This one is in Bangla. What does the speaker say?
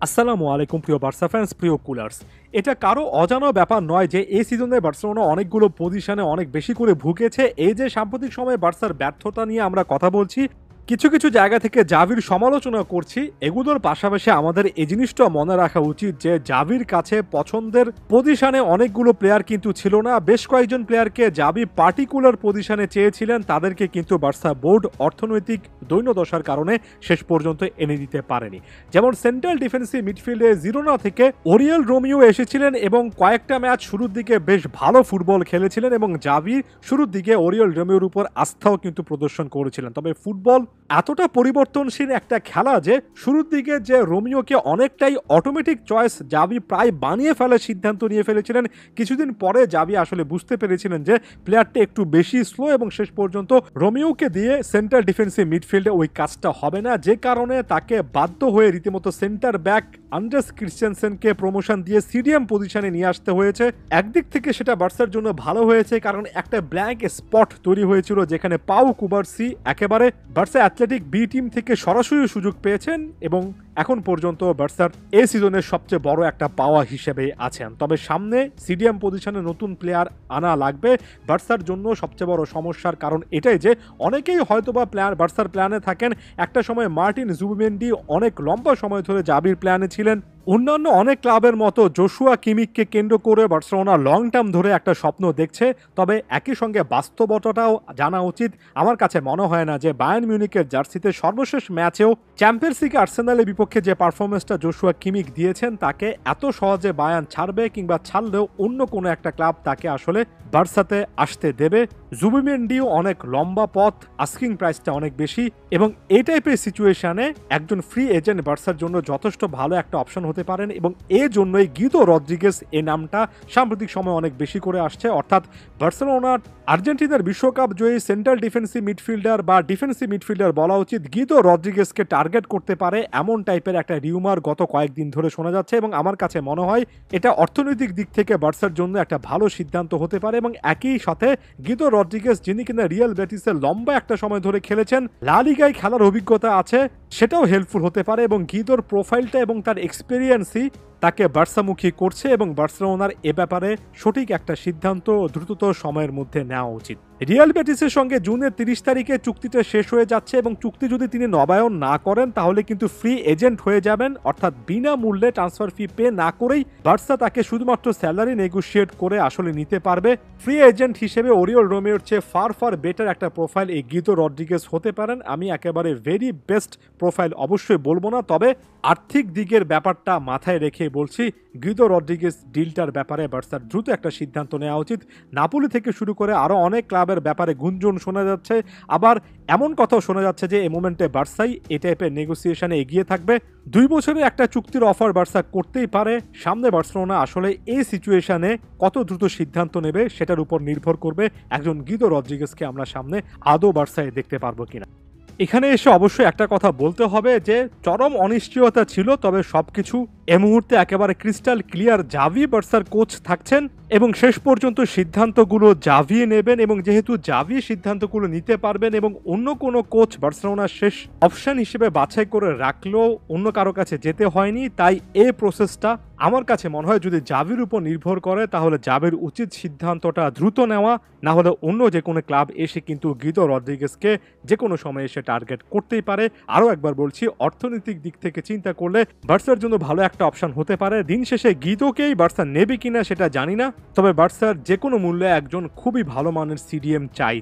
আসসালামু আলাইকুম প্রিয় বার্সা ফ্যান্স, প্রিয় কুলার্স। এটা কারো অজানা ব্যাপার নয় যে এই সিজনে বার্সেলোনা অনেকগুলো পজিশনে অনেক বেশি করে ভুগেছে। এই যে সাম্প্রতিক সময়ে বার্সার ব্যর্থতা নিয়ে আমরা কথা বলছি, কিছু কিছু জায়গা থেকে জাভির সমালোচনা করছি, এগুলোর পাশাপাশি আমাদের এই জিনিসটা মনে রাখা উচিত যে জাভির কাছে পছন্দের পজিশনে অনেকগুলো প্লেয়ার কিন্তু ছিল না। বেশ কয়েকজন প্লেয়ারকে জাভি পার্টিকুলার পজিশনে চেয়েছিলেন, তাদেরকে কিন্তু বার্সা বোর্ড অর্থনৈতিক দৈন্যদশার কারণে শেষ পর্যন্ত এনে দিতে পারেনি। যেমন সেন্ট্রাল ডিফেন্সিভ মিডফিল্ডে জিরোনা থেকে ওরিয়েল রোমিও এসেছিলেন এবং কয়েকটা ম্যাচ শুরুর দিকে বেশ ভালো ফুটবল খেলেছিলেন এবং জাভি শুরুর দিকে ওরিয়েল রোমিওর উপর আস্থাও কিন্তু প্রদর্শন করেছিলেন। তবে ফুটবল এতটা পরিবর্তনশীল একটা খেলা যে শুরুর দিকে যে রোমিওকে অনেকটাই অটোমেটিক চয়েস জাভি প্রায় বানিয়ে ফেলার সিদ্ধান্ত নিয়ে ফেলেছিলেন, কিছুদিন পরে জাভি আসলে বুঝতে পেরেছিলেন যে প্লেয়ারটা একটু বেশি স্লো এবং শেষ পর্যন্ত রোমিওকে দিয়ে সেন্ট্রাল ডিফেন্সিভ মিডফিল্ডে ওই কাজটা হবে না, যে কারণে তাকে বাধ্য হয়ে রীতিমতো সেন্টার ব্যাক আন্ড্রেস ক্রিশ্চিয়ানসেনকে প্রমোশন দিয়ে সিডিএম পজিশনে নিয়ে আসতে হয়েছে। একদিক থেকে সেটা বার্সার জন্য ভালো হয়েছে, কারণ একটা ব্ল্যাঙ্ক স্পট তৈরি হয়েছিল যেখানে পাউ কুবার্সি একেবারে বার্সা অ্যাথলেটিক বি টিম থেকে সরাসরি সুযোগ পেয়েছেন এবং এখন পর্যন্ত বার্সার এই সিজনের সবচেয়ে বড় একটা পাওয়া হিসেবে আছেন। তবে সামনে সিডিএম পজিশনে নতুন প্লেয়ার আনা লাগবে। বার্সার জন্য সবচেয়ে বড় সমস্যার কারণ এটাই যে অনেকেই হয়তোবা বার্সার প্ল্যানে থাকেন, একটা সময় মার্টিন জুবিমেন্ডি অনেক লম্বা সময় ধরে জাভির প্ল্যানে ছিলেন। অন্যান্য অনেক ক্লাবের মতো জোশুয়া কিমিককে কেন্দ্র করে বার্সেলোনা লং টার্ম ধরে একটা স্বপ্ন দেখছে। তবে একই সঙ্গে বাস্তবতাটাও জানা উচিত। আমার কাছে মনে হয় না যে বায়ার্ন মিউনিকের জার্সিতে সর্বশেষ ম্যাচেও চ্যাম্পিয়ন্স লিগে আর্সেনালের বিপক্ষে যে পারফরমেন্সটা জোশুয়া কিমিক দিয়েছেন, তাকে এত সহজে বায়ার্ন ছাড়বে কিংবা ছাড়লেও অন্য কোনো একটা ক্লাব তাকে আসলে বার্সাতে আসতে দেবে। জুবিমেন্ডিও অনেক লম্বা পথ, আস্কিং প্রাইসটা অনেক বেশি এবং এই টাইপের সিচুয়েশনে একজন ফ্রি এজেন্ট বার্সার জন্য যথেষ্ট ভালো একটা অপশন হতে পারেন এবং এই জন্যই গিদো রদ্রিগেজ এই নামটা সাম্প্রতিক সময় অনেক বেশি করে আসছে। অর্থাৎ বার্সেলোনার আর্জেন্টিনার বিশ্বকাপ জয়ী সেন্ট্রাল ডিফেন্সিভ মিডফিল্ডার বা ডিফেন্সিভ মিডফিল্ডার বলা উচিত, গিদো রদ্রিগেজকে টার্গেট করতে পারে এমন টাইপের একটা রিউমার গত কয়েকদিন ধরে শোনা যাচ্ছে এবং আমার কাছে মনে হয় এটা অর্থনৈতিক দিক থেকে বার্সার জন্য একটা ভালো সিদ্ধান্ত হতে পারে। এবং একই সাথে গিদো রদ্রিগেজ, যিনি কিনা রিয়াল বেটিসে লম্বা একটা সময় ধরে খেলেছেন, লা লিগায় খেলার অভিজ্ঞতা আছে, সেটাও হেল্পফুল হতে পারে এবং গিদোর প্রোফাইলটা এবং তার এক্সপেরিয়েন্সই তাকে বার্সামুখী করছে এবং বার্সেলোনার এ ব্যাপারে সঠিক একটা সিদ্ধান্ত দ্রুততর সময়ের মধ্যে নেওয়া উচিত। রিয়াল বেটিসের সঙ্গে জুনের 30 তারিখে চুক্তিটা শেষ হয়ে যাচ্ছে এবং চুক্তি যদি তিনি নবায়ন না করেন তাহলে কিন্তু ফ্রি এজেন্ট হয়ে যাবেন, অর্থাৎ বিনামূল্যে ট্রান্সফার ফি পে না করেই বার্সা তাকে শুধুমাত্র স্যালারি নেগোশিয়েট করে আসলে নিতে পারবে। ফ্রি এজেন্ট হিসেবে ওরিয়েল রোমিওর চেয়ে ফার বেটার একটা প্রোফাইল এই গিদো রদ্রিগেজ হতে পারেন। আমি একেবারে ভেরি বেস্ট প্রোফাইল অবশ্যই বলবো না, তবে আর্থিক দিকের ব্যাপারটা মাথায় রেখে বলছি গিদো রদ্রিগেজ ডিলটার ব্যাপারে বার্সার দ্রুত একটা সিদ্ধান্ত নেওয়া উচিত। নাপোলি থেকে শুরু করে আরও অনেক ক্লাবের ব্যাপারে গুঞ্জন শোনা যাচ্ছে, আবার এমন কথাও শোনা যাচ্ছে যে এই মোমেন্টে বার্সাই এই টাইপের নেগোসিয়েশনে এগিয়ে থাকবে। 2 বছরের একটা চুক্তির অফার বার্সা করতেই পারে। সামনে বার্সেলোনা আসলে এই সিচুয়েশনে কত দ্রুত সিদ্ধান্ত নেবে সেটার উপর নির্ভর করবে একজন গিদো রদ্রিগেজকে আমরা সামনে আদৌ বার্সায় দেখতে পারবো কিনা। এখানে এসে অবশ্যই একটা কথা বলতে হবে যে চরম অনিশ্চয়তা ছিল, তবে সবকিছু এই মুহূর্তে একেবারে ক্রিস্টাল ক্লিয়ার। জাভি বার্সার কোচ থাকছেন এবং শেষ পর্যন্ত সিদ্ধান্তগুলো জাভি নেবেন এবং যেহেতু জাভি সিদ্ধান্তগুলো নিতে পারবেন এবং অন্য কোনো কোচ বার্সেলোনার শেষ অপশন হিসেবে বাছাই করে রাখলেও অন্য কারো কাছে যেতে হয়নি, তাই এই প্রসেসটা আমার কাছে মনে হয় যদি জাভির উপর নির্ভর করে তাহলে জাভির উচিত সিদ্ধান্তটা দ্রুত নেওয়া, না হলে অন্য যে কোনো ক্লাব এসে কিন্তু গিদো রদ্রিগেজকে যে কোনো সময় এসে টার্গেট করতেই পারে। আরও একবার বলছি, অর্থনৈতিক দিক থেকে চিন্তা করলে বার্সার জন্য ভালো একটা অপশন হতে পারে। দিন শেষে গিদোকেই বার্সা নেবে কিনা সেটা জানি না, তবে বার্সার যে কোনো মূল্যে একজন খুবই ভালো মানের সিডিএম চাই।